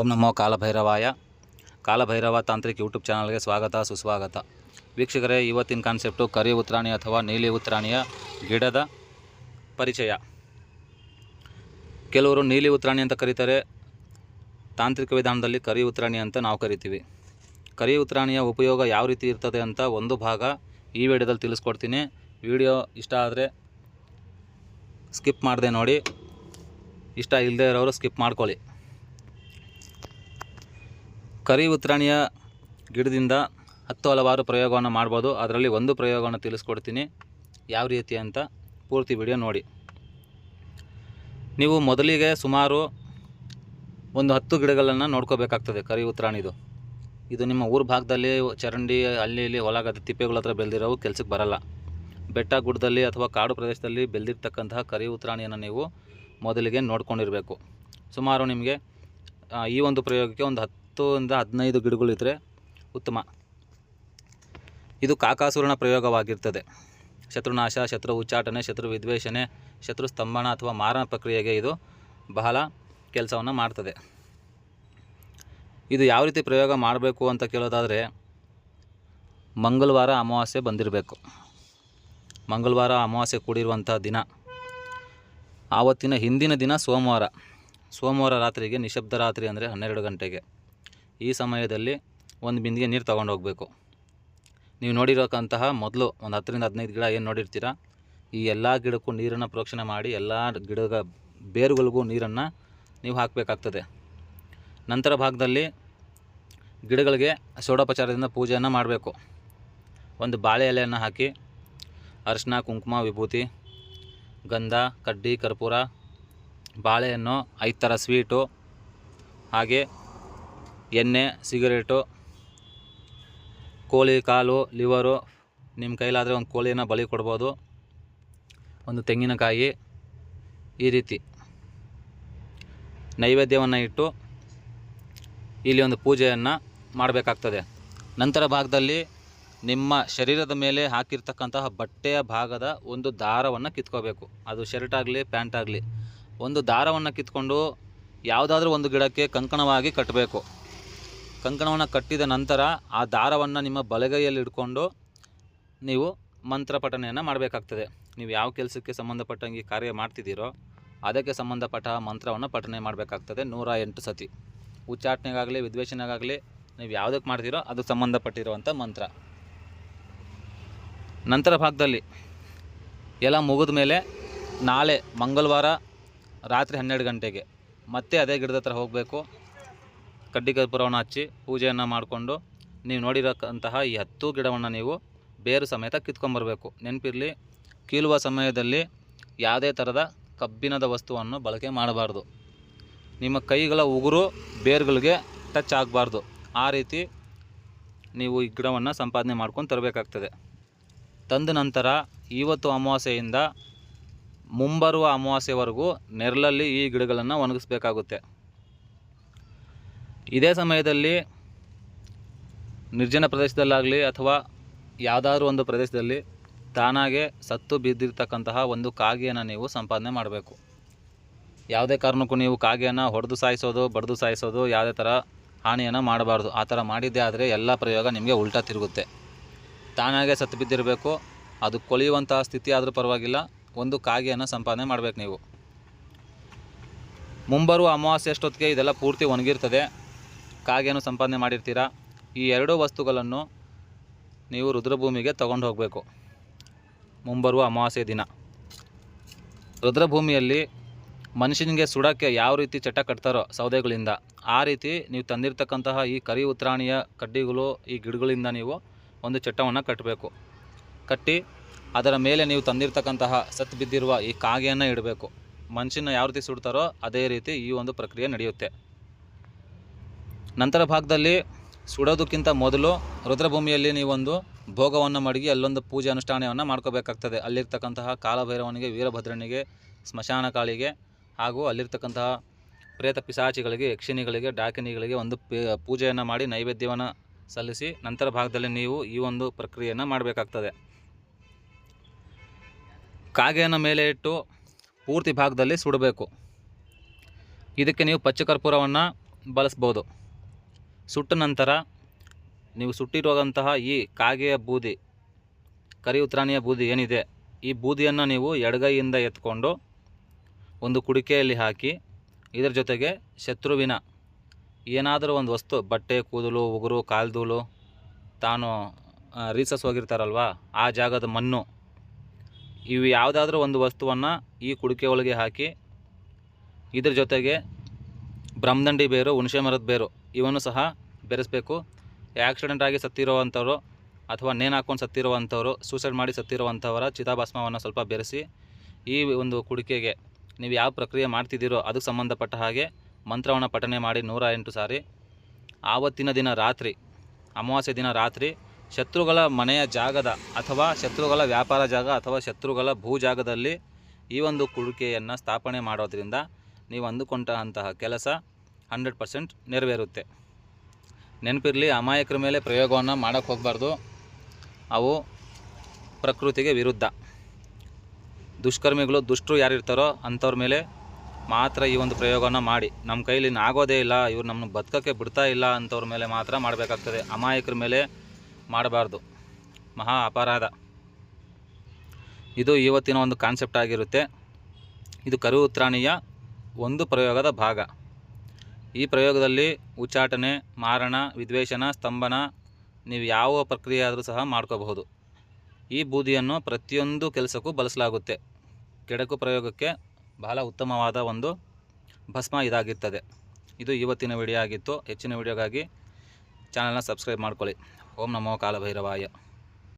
ಓಂ ನಮೋ ಕಾಲಭೈರವಾಯ. Kalabhairava ತಾಂತ್ರಿಕ್ YouTube ಚಾನಲ್ಗೆ ಸ್ವಾಗತ ಸುಸ್ವಾಗತ. ವೀಕ್ಷಕರೇ, ಇವತ್ತಿನ ಕಾನ್ಸೆಪ್ಟು ಕರಿ ಉತ್ರಾಣಿ ಅಥವಾ ನೀಲಿ ಉತ್ರಾಣಿಯ ಗಿಡದ ಪರಿಚಯ. ಕೆಲವರು ನೀಲಿ ಉತ್ರಾಣಿ ಅಂತ ಕರೀತಾರೆ, ತಾಂತ್ರಿಕ ವಿಧಾನದಲ್ಲಿ ಕರಿ ಉತ್ರಾಣಿ ಅಂತ ನಾವು ಕರಿತೀವಿ. ಕರಿ ಉತ್ರಾಣಿಯ ಉಪಯೋಗ ಯಾವ ರೀತಿ ಇರ್ತದೆ ಅಂತ ಒಂದು ಭಾಗ ಈ ವಿಡಿಯೋದಲ್ಲಿ ತಿಳಿಸ್ಕೊಡ್ತೀನಿ. ವಿಡಿಯೋ ಇಷ್ಟ ಆದರೆ ಸ್ಕಿಪ್ ಮಾಡದೆ ನೋಡಿ, ಇಷ್ಟ ಇಲ್ಲದೆ ಇರೋರು ಸ್ಕಿಪ್ ಮಾಡ್ಕೊಳ್ಳಿ. ಕರಿ ಉತ್ರಾಣಿಯ ಗಿಡದಿಂದ ಹಲವಾರು ಪ್ರಯೋಗವನ್ನು ಮಾಡ್ಬೋದು. ಅದರಲ್ಲಿ ಒಂದು ಪ್ರಯೋಗವನ್ನು ತಿಳಿಸ್ಕೊಡ್ತೀನಿ, ಯಾವ ರೀತಿ ಅಂತ ಪೂರ್ತಿ ವಿಡಿಯೋ ನೋಡಿ. ನೀವು ಮೊದಲಿಗೆ ಸುಮಾರು ಒಂದು 10 ಗಿಡಗಳನ್ನು ನೋಡ್ಕೋಬೇಕಾಗ್ತದೆ. ಕರಿ ಉತ್ರಾಣಿದು ಇದು ನಿಮ್ಮ ಊರ ಭಾಗದಲ್ಲಿ ಚರಂಡಿ ಅಲ್ಲಿ ಇಲ್ಲಿ ಹೊಲಗದ್ದೆ ತಿಪ್ಪೆಗಳ ಹತ್ರ ಬೆಳೆದಿರೋವು ಕೆಲಸಕ್ಕೆ ಬರಲ್ಲ. ಬೆಟ್ಟ ಗುಡ್ಡದಲ್ಲಿ ಅಥವಾ ಕಾಡು ಪ್ರದೇಶದಲ್ಲಿ ಬೆಳೆದಿರ್ತಕ್ಕಂತಹ ಕರಿ ಉತ್ರಾಣಿಯನ್ನು ನೀವು ಮೊದಲಿಗೆ ನೋಡ್ಕೊಂಡಿರಬೇಕು. ಸುಮಾರು ನಿಮಗೆ ಈ ಒಂದು ಪ್ರಯೋಗಕ್ಕೆ ಒಂದು 10 ರಿಂದ 15 ಗಿಡಗಳಿದ್ದರೆ ಉತ್ತಮ. ಇದು ಕಾಕಾಸುರನ ಪ್ರಯೋಗವಾಗಿರ್ತದೆ. ಶತ್ರುನಾಶ, ಶತ್ರು ಉಚ್ಚಾಟನೆ, ಶತ್ರು ವಿದ್ವೇಷಣೆ, ಶತ್ರು ಸ್ತಂಭನ ಅಥವಾ ಮಾರಣ ಪ್ರಕ್ರಿಯೆಗೆ ಇದು ಬಹಳ ಕೆಲಸವನ್ನು ಮಾಡ್ತದೆ. ಇದು ಯಾವ ರೀತಿ ಪ್ರಯೋಗ ಮಾಡಬೇಕು ಅಂತ ಕೇಳೋದಾದರೆ, ಮಂಗಳವಾರ ಅಮಾವಾಸ್ಯೆ ಬಂದಿರಬೇಕು. ಮಂಗಳವಾರ ಅಮಾವಾಸ್ಯೆ ಕೂಡಿರುವಂಥ ದಿನ, ಆವತ್ತಿನ ಹಿಂದಿನ ದಿನ ಸೋಮವಾರ ರಾತ್ರಿಗೆ, ನಿಶಬ್ದ ರಾತ್ರಿ ಅಂದರೆ 12 ಗಂಟೆಗೆ, ಈ ಸಮಯದಲ್ಲಿ ಒಂದು ಬಿಂದಿಗೆ ನೀರು ತೊಗೊಂಡು ಹೋಗಬೇಕು. ನೀವು ನೋಡಿರೋಕ್ಕಂತಹ ಮೊದಲು ಒಂದು 10 ರಿಂದ 15 ಗಿಡ ಏನು ನೋಡಿರ್ತೀರ, ಈ ಎಲ್ಲ ಗಿಡಕ್ಕೂ ನೀರನ್ನು ಪ್ರೋಕ್ಷಣೆ ಮಾಡಿ ಎಲ್ಲ ಗಿಡದ ಬೇರುಗಳಿಗೂ ನೀರನ್ನು ನೀವು ಹಾಕಬೇಕಾಗ್ತದೆ. ನಂತರ ಭಾಗದಲ್ಲಿ ಗಿಡಗಳಿಗೆ ಷೋಡೋಪಚಾರದಿಂದ ಪೂಜೆಯನ್ನು ಮಾಡಬೇಕು. ಒಂದು ಬಾಳೆ ಎಲೆಯನ್ನು ಹಾಕಿ ಅರಿಶಿನ, ಕುಂಕುಮ, ವಿಭೂತಿ, ಗಂಧ, ಕಡ್ಡಿ, ಕರ್ಪೂರ, ಬಾಳೆಹಣ್ಣು, 5 ಥರ ಸ್ವೀಟು, ಹಾಗೆ ಎಣ್ಣೆ, ಸಿಗರೇಟು, ಕೋಳಿ ಕಾಲು, ಲಿವರು, ನಿಮ್ಮ ಕೈಲಾದರೆ ಒಂದು ಕೋಳಿಯನ್ನು ಬಲಿ ಕೊಡ್ಬೋದು, ಒಂದು ತೆಂಗಿನಕಾಯಿ, ಈ ರೀತಿ ನೈವೇದ್ಯವನ್ನು ಇಟ್ಟು ಇಲ್ಲಿ ಒಂದು ಪೂಜೆಯನ್ನು ಮಾಡಬೇಕಾಗ್ತದೆ. ನಂತರ ಭಾಗದಲ್ಲಿ ನಿಮ್ಮ ಶರೀರದ ಮೇಲೆ ಹಾಕಿರ್ತಕ್ಕಂತಹ ಬಟ್ಟೆಯ ಭಾಗದ ಒಂದು ದಾರವನ್ನು ಕಿತ್ಕೋಬೇಕು. ಅದು ಶರ್ಟ್ ಆಗಲಿ ಪ್ಯಾಂಟ್ ಆಗಲಿ, ಒಂದು ದಾರವನ್ನು ಕಿತ್ಕೊಂಡು ಯಾವುದಾದ್ರೂ ಒಂದು ಗಿಡಕ್ಕೆ ಕಂಕಣವಾಗಿ ಕಟ್ಟಬೇಕು. ಕಂಕಣವನ್ನು ಕಟ್ಟಿದ ನಂತರ ಆ ದಾರವನ್ನು ನಿಮ್ಮ ಬಲಗೈಯಲ್ಲಿ ಇಟ್ಕೊಂಡು ನೀವು ಮಂತ್ರ ಪಠಣೆಯನ್ನು ಮಾಡಬೇಕಾಗ್ತದೆ. ನೀವು ಯಾವ ಕೆಲಸಕ್ಕೆ ಸಂಬಂಧಪಟ್ಟಂಗೆ ಕಾರ್ಯ ಮಾಡ್ತಿದ್ದೀರೋ ಅದಕ್ಕೆ ಸಂಬಂಧಪಟ್ಟ ಮಂತ್ರವನ್ನು ಪಠಣೆ ಮಾಡಬೇಕಾಗ್ತದೆ 108 ಸತಿ. ಉಚ್ಚಾಟನೆಗಾಗಲಿ ವಿದ್ವೇಷಣೆಗಾಗಲಿ ನೀವು ಯಾವುದಕ್ಕೆ ಮಾಡ್ತೀರೋ ಅದಕ್ಕೆ ಸಂಬಂಧಪಟ್ಟಿರುವಂಥ ಮಂತ್ರ. ನಂತರ ಭಾಗದಲ್ಲಿ ಎಲ್ಲ ಮುಗಿದ ಮೇಲೆ ನಾಳೆ ಮಂಗಳವಾರ ರಾತ್ರಿ 12 ಗಂಟೆಗೆ ಮತ್ತೆ ಅದೇ ಗಿಡದ ಹತ್ರ ಹೋಗಬೇಕು. ಕಡ್ಡಿ ಕರ್ಪೂರವನ್ನು ಹಚ್ಚಿ ಪೂಜೆಯನ್ನು ಮಾಡಿಕೊಂಡು ನೀವು ನೋಡಿರೋಂತಹ ಈ 10 ಗಿಡವನ್ನು ನೀವು ಬೇರು ಸಮೇತ ಕಿತ್ಕೊಂಬರಬೇಕು. ನೆನಪಿರಲಿ, ಕೀಳುವ ಸಮಯದಲ್ಲಿ ಯಾವುದೇ ಥರದ ಕಬ್ಬಿಣದ ವಸ್ತುವನ್ನು ಬಳಕೆ ಮಾಡಬಾರ್ದು. ನಿಮ್ಮ ಕೈಗಳ ಉಗುರು ಬೇರುಗಳಿಗೆ ಟಚ್ ಆಗಬಾರ್ದು. ಆ ರೀತಿ ನೀವು ಈ ಗಿಡವನ್ನು ಸಂಪಾದನೆ ಮಾಡ್ಕೊಂಡು ತರಬೇಕಾಗ್ತದೆ. ತಂದ ನಂತರ ಇವತ್ತು ಅಮಾವಾಸ್ಯೆಯಿಂದ ಮುಂಬರುವ ಅಮಾವಾಸ್ಯೆವರೆಗೂ ನೆರಳಲ್ಲಿ ಈ ಗಿಡಗಳನ್ನು ಒಣಗಿಸ್ಬೇಕಾಗುತ್ತೆ. ಇದೇ ಸಮಯದಲ್ಲಿ ನಿರ್ಜನ ಪ್ರದೇಶದಲ್ಲಾಗಲಿ ಅಥವಾ ಯಾವುದಾದ್ರೂ ಒಂದು ಪ್ರದೇಶದಲ್ಲಿ ತಾನಾಗೆ ಸತ್ತು ಬಿದ್ದಿರ್ತಕ್ಕಂತಹ ಒಂದು ಕಾಗೆಯನ್ನು ನೀವು ಸಂಪಾದನೆ ಮಾಡಬೇಕು. ಯಾವುದೇ ಕಾರಣಕ್ಕೂ ನೀವು ಕಾಗೆಯನ್ನು ಹೊಡೆದು ಸಾಯಿಸೋದು, ಬಡಿದು ಸಾಯಿಸೋದು, ಯಾವುದೇ ಥರ ಹಾನಿಯನ್ನು ಮಾಡಬಾರ್ದು. ಆ ಥರ ಮಾಡಿದ್ದೇ ಆದರೆ ಎಲ್ಲ ಪ್ರಯೋಗ ನಿಮಗೆ ಉಲ್ಟಾ ತಿರುಗುತ್ತೆ. ತಾನಾಗೆ ಸತ್ತು ಬಿದ್ದಿರಬೇಕು. ಅದು ಕೊಳೆಯುವಂತಹ ಸ್ಥಿತಿ ಆದರೂ ಪರವಾಗಿಲ್ಲ, ಒಂದು ಕಾಗೆಯನ್ನು ಸಂಪಾದನೆ ಮಾಡಬೇಕು ನೀವು. ಮುಂಬರುವ ಅಮಾವಾಸ್ಯೆ ಅಷ್ಟೊತ್ತಿಗೆ ಇದೆಲ್ಲ ಪೂರ್ತಿ ಒಣಗಿರ್ತದೆ. ಕಾಗೆಯನ್ನು ಸಂಪಾದನೆ ಮಾಡಿರ್ತೀರ. ಈ 2 ವಸ್ತುಗಳನ್ನು ನೀವು ರುದ್ರಭೂಮಿಗೆ ತಗೊಂಡು ಹೋಗಬೇಕು ಮುಂಬರುವ ಅಮಾವಾಸ್ಯೆ ದಿನ. ರುದ್ರಭೂಮಿಯಲ್ಲಿ ಮನುಷ್ಯನಿಗೆ ಸುಡೋಕ್ಕೆ ಯಾವ ರೀತಿ ಚಟ ಕಟ್ತಾರೋ ಸೌದೆಗಳಿಂದ, ಆ ರೀತಿ ನೀವು ತಂದಿರತಕ್ಕಂತಹ ಈ ಕರಿ ಉತ್ರಾಣಿಯ ಕಡ್ಡಿಗಳು, ಈ ಗಿಡಗಳಿಂದ ನೀವು ಒಂದು ಚಟ್ಟವನ್ನು ಕಟ್ಟಬೇಕು. ಕಟ್ಟಿ ಅದರ ಮೇಲೆ ನೀವು ತಂದಿರತಕ್ಕಂತಹ ಸತ್ತು ಬಿದ್ದಿರುವ ಈ ಕಾಗೆಯನ್ನು ಇಡಬೇಕು. ಮನುಷ್ಯನ ಯಾವ ರೀತಿ ಸುಡ್ತಾರೋ ಅದೇ ರೀತಿ ಈ ಒಂದು ಪ್ರಕ್ರಿಯೆ ನಡೆಯುತ್ತೆ. ನಂತರ ಭಾಗದಲ್ಲಿ ಸುಡೋದಕ್ಕಿಂತ ಮೊದಲು ರುದ್ರಭೂಮಿಯಲ್ಲಿ ನೀವೊಂದು ಭೋಗವನ್ನು ಮಡಗಿ ಅಲ್ಲೊಂದು ಪೂಜೆ ಅನುಷ್ಠಾನವನ್ನು ಮಾಡ್ಕೋಬೇಕಾಗ್ತದೆ. ಅಲ್ಲಿರ್ತಕ್ಕಂತಹ ಕಾಲಭೈರವನಿಗೆ, ವೀರಭದ್ರನಿಗೆ, ಸ್ಮಶಾನ ಕಾಳಿಗೆ ಹಾಗೂ ಅಲ್ಲಿರ್ತಕ್ಕಂತಹ ಪ್ರೇತ ಪಿಶಾಚಿಗಳಿಗೆ, ಯಕ್ಷಿಣಿಗಳಿಗೆ, ಡಾಕಿನಿಗಳಿಗೆ ಒಂದು ಪೂಜೆಯನ್ನು ಮಾಡಿ ನೈವೇದ್ಯವನ್ನು ಸಲ್ಲಿಸಿ ನಂತರ ಭಾಗದಲ್ಲಿ ನೀವು ಈ ಒಂದು ಪ್ರಕ್ರಿಯೆಯನ್ನು ಮಾಡಬೇಕಾಗ್ತದೆ. ಕಾಗೆಯನ್ನು ಮೇಲೆ ಇಟ್ಟು ಪೂರ್ತಿ ಭಾಗದಲ್ಲಿ ಸುಡಬೇಕು. ಇದಕ್ಕೆ ನೀವು ಪಚ್ಚಕರ್ಪೂರವನ್ನು ಬಳಸ್ಬೋದು. ಸುಟ್ಟ ನಂತರ ನೀವು ಸುಟ್ಟಿರುವಂತಹ ಈ ಕಾಗೆಯ ಬೂದಿ, ಕರಿ ಉತ್ರಾಣಿಯ ಬೂದಿ ಏನಿದೆ, ಈ ಬೂದಿಯನ್ನು ನೀವು ಎಡಗೈಯಿಂದ ಎತ್ಕೊಂಡು ಒಂದು ಕುಡಿಕೆಯಲ್ಲಿ ಹಾಕಿ, ಇದರ ಜೊತೆಗೆ ಶತ್ರುವಿನ ಏನಾದರೂ ಒಂದು ವಸ್ತು, ಬಟ್ಟೆ, ಕೂದಲು, ಉಗುರು, ಕಾಲ್ದೂಲು, ತಾನು ರೀಸಸ್ ಹೋಗಿರ್ತಾರಲ್ವ ಆ ಜಾಗದ ಮಣ್ಣು, ಇವು ಯಾವುದಾದ್ರೂ ಒಂದು ವಸ್ತುವನ್ನು ಈ ಕುಡಿಕೆ ಒಳಗೆ ಹಾಕಿ, ಇದ್ರ ಜೊತೆಗೆ ಬ್ರಹ್ಮದಂಡಿ ಬೇರು, ಹುಣಸೆ ಮರದ ಬೇರು ಇವನ್ನು ಸಹ ಬೆರೆಸಬೇಕು. ಆಕ್ಸಿಡೆಂಟ್ ಆಗಿ ಸತ್ತಿರುವಂಥವ್ರು ಅಥವಾ ನೇಣು ಹಾಕ್ಕೊಂಡು ಸತ್ತಿರುವಂಥವ್ರು, ಸೂಸೈಡ್ ಮಾಡಿ ಸತ್ತಿರುವಂಥವರ ಚಿತಾಭಸ್ಮವನ್ನು ಸ್ವಲ್ಪ ಬೆರೆಸಿ ಈ ಒಂದು ಕುಡಿಕೆಗೆ ನೀವು ಯಾವ ಪ್ರಕ್ರಿಯೆ ಮಾಡ್ತಿದ್ದೀರೋ ಅದಕ್ಕೆ ಸಂಬಂಧಪಟ್ಟ ಹಾಗೆ ಮಂತ್ರವನ್ನು ಪಠನೆ ಮಾಡಿ 108 ಸಾರಿ ಆವತ್ತಿನ ದಿನ ರಾತ್ರಿ, ಅಮಾವಾಸ್ಯೆ ದಿನ ರಾತ್ರಿ ಶತ್ರುಗಳ ಮನೆಯ ಜಾಗದ ಅಥವಾ ಶತ್ರುಗಳ ವ್ಯಾಪಾರ ಜಾಗ ಅಥವಾ ಶತ್ರುಗಳ ಭೂಜಾಗದಲ್ಲಿ ಈ ಒಂದು ಕುಡಿಕೆಯನ್ನು ಸ್ಥಾಪನೆ ಮಾಡೋದ್ರಿಂದ ನೀವು ಅಂದುಕೊಂಡಂತಹ ಕೆಲಸ 100% ನೆರವೇರುತ್ತೆ. ನೆನಪಿರಲಿ, ಅಮಾಯಕರ ಮೇಲೆ ಪ್ರಯೋಗವನ್ನು ಮಾಡೋಕ್ಕೆ ಹೋಗಬಾರ್ದು. ಅವು ಪ್ರಕೃತಿಗೆ ವಿರುದ್ಧ. ದುಷ್ಕರ್ಮಿಗಳು, ದುಷ್ಟರು ಯಾರಿರ್ತಾರೋ ಅಂಥವ್ರ ಮೇಲೆ ಮಾತ್ರ ಈ ಒಂದು ಪ್ರಯೋಗವನ್ನು ಮಾಡಿ. ನಮ್ಮ ಕೈಲಿ ಆಗೋದೇ ಇಲ್ಲ, ಇವ್ರು ನಮ್ಮನ್ನು ಬದುಕೋಕ್ಕೆ ಬಿಡ್ತಾ ಇಲ್ಲ ಅಂಥವ್ರ ಮೇಲೆ ಮಾತ್ರ ಮಾಡಬೇಕಾಗ್ತದೆ. ಅಮಾಯಕರ ಮೇಲೆ ಮಾಡಬಾರ್ದು, ಮಹಾ ಅಪರಾಧ. ಇದು ಇವತ್ತಿನ ಒಂದು ಕಾನ್ಸೆಪ್ಟ್ ಆಗಿರುತ್ತೆ. ಇದು ಕರು ಉತ್ರಾಣಿಯ ಒಂದು ಪ್ರಯೋಗದ ಭಾಗ. ಈ ಪ್ರಯೋಗದಲ್ಲಿ ಉಚ್ಚಾಟನೆ, ಮಾರಣ, ವಿದ್ವೇಷಣ, ಸ್ತಂಭನ, ನೀವು ಯಾವ ಪ್ರಕ್ರಿಯೆ ಆದರೂ ಸಹ ಮಾಡ್ಕೋಬಹುದು. ಈ ಬೂದಿಯನ್ನು ಪ್ರತಿಯೊಂದು ಕೆಲಸಕ್ಕೂ ಬಳಸಲಾಗುತ್ತೆ. ಕೆಡಕು ಪ್ರಯೋಗಕ್ಕೆ ಬಹಳ ಉತ್ತಮವಾದ ಒಂದು ಭಸ್ಮ ಇದಾಗಿರ್ತದೆ. ಇದು ಇವತ್ತಿನ ವಿಡಿಯೋ ಆಗಿತ್ತು. ಹೆಚ್ಚಿನ ವಿಡಿಯೋಗಾಗಿ ಚಾನಲ್ನ ಸಬ್ಸ್ಕ್ರೈಬ್ ಮಾಡ್ಕೊಳ್ಳಿ. ಓಂ ನಮೋ ಕಾಲಭೈರವಾಯ.